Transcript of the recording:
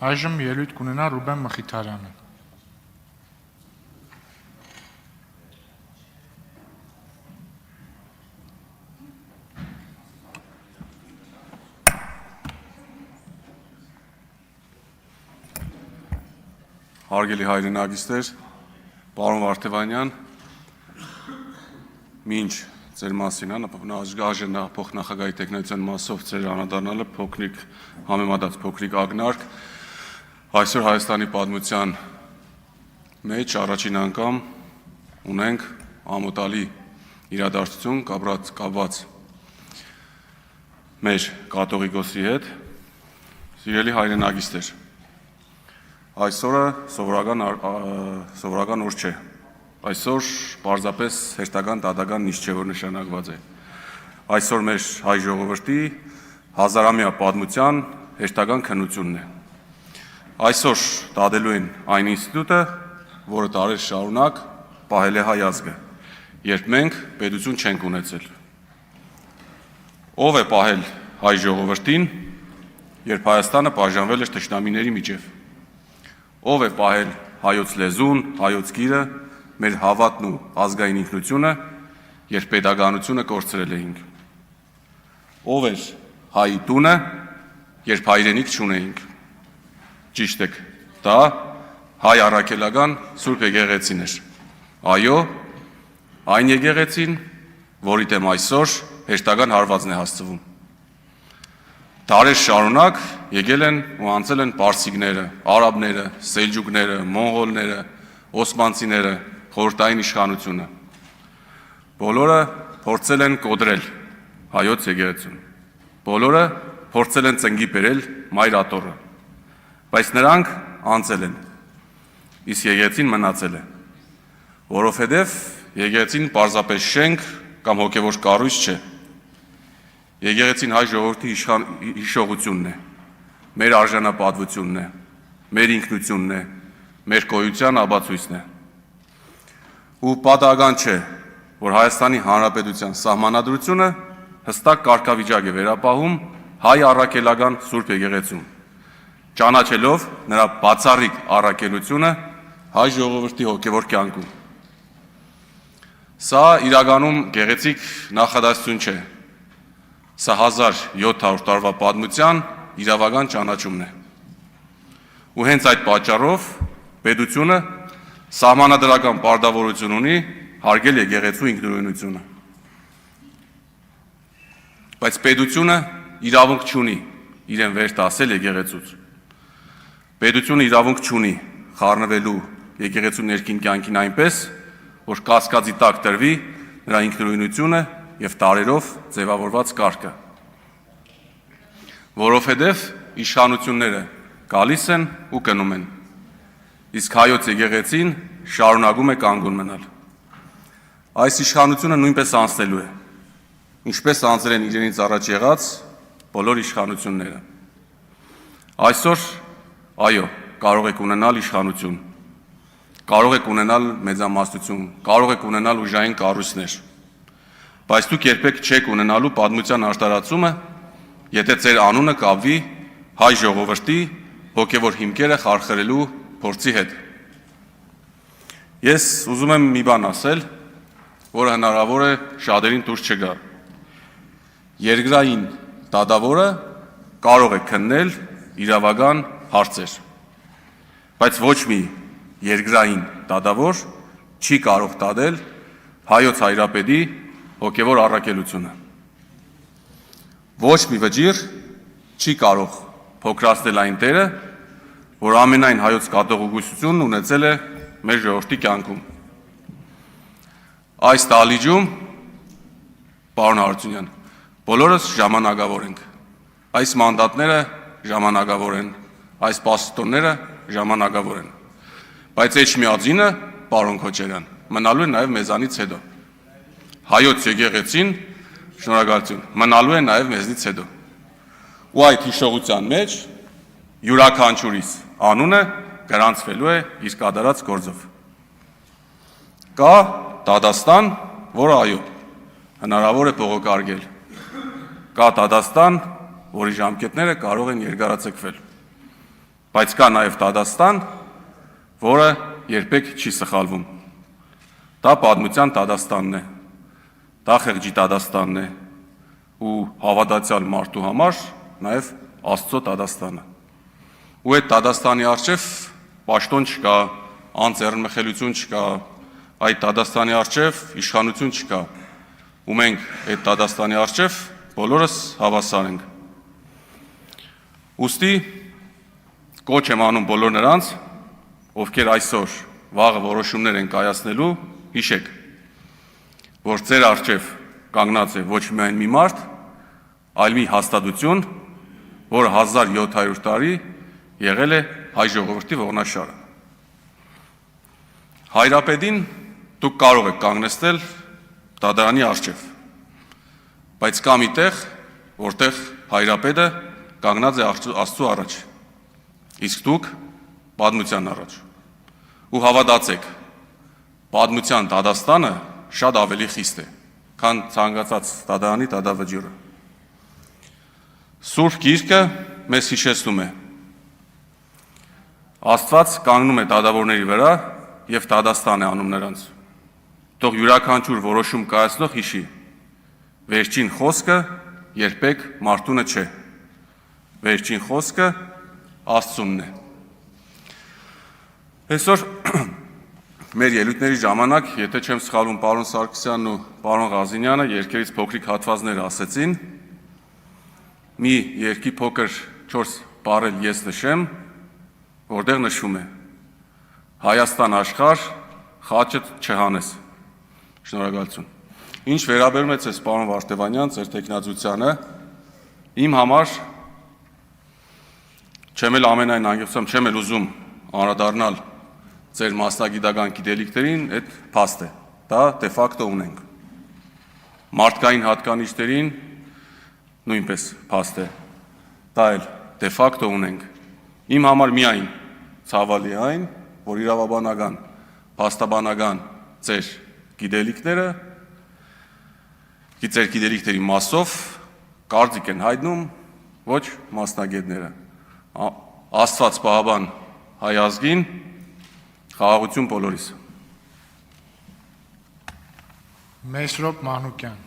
Այժմ ելույթ կունենա Ռուբեն Մխիթարյանը։ Հարգելի հայրենակիցներ, պարոն Վարդևանյան, մինչ ձեր մասին աժգաժն փոխնախագահի տեխնայության մասով ձեր անդառնալը փոքրիկ համեմատած փոքրիկ ակնարկ, այսօր Հայաստանի պատմության մեջ առաջին անգամ ունենք ամոթալի իրադարձություն կապված մեր կաթողիկոսի հետ, սիրելի հայրենակիցներ, այսօրը սովորական օր չէ, այսօր պարզապես հերթական դատական նիստ չէ, որ նշանակված է, այսօր մեր հայ ժողովրդի հազարամյա պատմության հերթական քննությունն է, այսօր դատելու են այն ինստիտուտը, որը դարեր շարունակ պահել է հայ ազգը, երբ մենք պետություն չենք ունեցել, ով է պահել հայ ժողովրդին, երբ Հայաստանը բաժանվել էր թշնամիների միջև, ով է պահել հայոց լեզուն, հայոց գիրը, մեր հավատն ու ազգային ինքնությունը, երբ պետականությունը կորցրել էինք, ով էր հայի տունը, երբ հայրենիք չունեինք, ճիշտ եք, դա հայ առաքելական Սուրբ եկեղեցին էր, այո, այն եկեղեցին, որի դեմ այսօր հերթական հարվածն է հասցվում, դարեր շարունակ եկել են ու անցել են պարսիկները, արաբները, սելջուկները, մոնղոլները, օսմանցիները, խորհրդային իշխանությունը, բոլորը փորձել են կոտրել հայոց եկեղեցուն, բոլորը փորձել են ծնկի բերել մայր աթոռը, բայց նրանք անցել են, իսկ եկեղեցին մնացել է, որովհետև եկեղեցին պարզապես շենք կամ հոգևոր կառույց չէ, եկեղեցին հայ ժողովրդի հիշողությունն է, մեր արժանապատվությունն է, մեր ինքնությունն է, մեր գոյության ապացույցն է, ու պատահական չէ, որ Հայաստանի Հանրապետության սահմանադրությունը հստակ կարգավիճակ է վերապահում հայ առաքելական Սուրբ եկեղեցում, ճանաչելով նրա բացառիկ առաքելությունը հայ ժողովրդի հոգևոր կյանքում։ Սա իրականում գեղեցիկ նախադասություն չէ, սա 1700 տարվա պատմության իրավական ճանաչումն է։ Ու հենց այդ պատճառով պետությունը սահմանադրական պարտավորություն ունի հարգել եկեղեցու ինքնուրույնությունը։ Բայց պետությունը իրավունք չունի իրեն վեր տասել եկեղեցուց։ Պետությունը իրավունք չունի խառնվելու եկեղեցու ներքին կյանքին այնպես, որ կասկածի տակ տրվի նրա ինքնուրույնությունը և տարերով ձևավորված կարգը, որովհետև իշխանությունները գալիս են ու գնում են, իսկ հայոց եկեղեցին շարունակում է կանգուն մնալ։ Այս իշխանությունը նույնպես անցնելու է, ինչպես անցել են իրենից առաջ եղած բոլոր իշխանությունները։ Այսօր, այո, կարող եք ունենալ իշխանություն, կարող եք ունենալ մեծամասնություն, կարող եք ունենալ ուժային կառույցներ, բայց դուք երբեք չեք ունենալու պատմության արտարացումը, եթե ձեր անունը կապվի հայ ժողովրդի հոգևոր հիմքերը խարխրելու փորձի հետ։ Ես ուզում եմ մի բան ասել, որը հնարավոր է շատերին դուրս չգա։ Երկրային դատավորը կարող է քննել իրավական հարցեր, բայց ոչ մի երկրային դատավոր չի կարող դատել հայոց հայրապետի հոգևոր առաքելությունը։ Ոչ մի վճիռ չի կարող փոքրացնել այն տերը, որ ամենայն հայոց կաթողիկոսությունն ունեցել է մեր ժողովրդի կյանքում։ Այս դահլիճում, պարոն Հարությունյան, բոլորս ժամանակավոր ենք, այս մանդատները ժամանակավոր են, այս պաստորները ժամանակավոր են, բայց Էջմիածինը, պարոն Քոչարյան, մնալու է նաև մեզանից հետո։ Հայոց եկեղեցին, շնորհակալություն, մնալու է նաև մեզնից հետո։ Ու այդ հիշողության մեջ յուրաքանչյուրիս անունը գրանցվելու է իր կատարած գործով։ Կա դատաստան, որը այո, հնարավոր է բողոքարկել։ Կա դատաստան, որի ժամկետները կարող են երկարաձգվել։ բայց կա նաև Դադաստան, որը երբեք չի սխալվում։ Դա պատմության Դադաստանն է, դա խեղճի Դադաստանն է ու հավատացյալ մարդու համար նաև Աստծո Դադաստանը։ Ու այդ Դադաստանի առջև պաշտոն չկա, անձեռնմխելիություն չկա, այդ Դադաստանի առջև իշխանություն չկա, ու մենք այդ Դադաստանի առջև բոլորս հավասար ենք։ Ուստի կոչ եմ անում բոլոր նրանց, ովքեր այսօր վաղը որոշումներ են կայացնելու, հիշեք, որ ձեր առջև կանգնած է ոչ միայն մի մարդ, այլ մի հաստատություն, որը 1700 տարի եղել է հայ ժողովրդի ողնաշարը։ Հայրապետին դուք կարող եք կանգնեցնել դատարանի առջև, բայց կա մի տեղ, որտեղ հայրապետը կանգնած է Աստծո առաջ, իսկ դուք պատմության առաջ։ Ու հավատացեք, պատմության Դադաստանը շատ ավելի խիստ է, քան ցանկացած դատարանի դատավճիռը։ Սուրբ Գիրքը մեզ հիշեցնում է. Աստված կանգնում է դատավորների վրա եւ Դադաստան է անում նրանց։ Թող յուրաքանչյուր որոշում կայացնող հիշի. վերջին խոսքը երբեք մարդունը չէ, վերջին խոսքը Աստծունն է։ Այսօր մեր ելույթների ժամանակ, եթե չեմ սխալվում, պարոն Սարգսյանն ու պարոն Ղազինյանը երկերից փոքրիկ հատվածներ ասեցին, մի երկի փոքր 4 բառեր ես նշեմ, որտեղ նշվում է. Հայաստան աշխարհ, խաչը չհանես։ Շնորհակալություն։ Ինչ վերաբերում է ձեզ, պարոն Վարդևանյան, ձեր տեխնացությանը, իմ համար չեմ էլ ամենայն անգործամ, չեմ էլ ուզում անդրադառնալ ձեր մասնագիտական գիտելիքներին, այդ փաստ է, դա դե ֆակտո ունենք։ Մարդկային հատկանիշներին նույնպես փաստ է, դա էլ դե ֆակտո ունենք։ Իմ համար միայն ցավալի այն, որ իրավաբանական, փաստաբանական ձեր գիտելիքները, ձեր գիտելիքների մասով կարծիք են հայտնում ոչ մասնագետները։ Աստված պահապան հայ ազգին, խաղաղություն բոլորիս։ Մեսրոպ Մանուկյան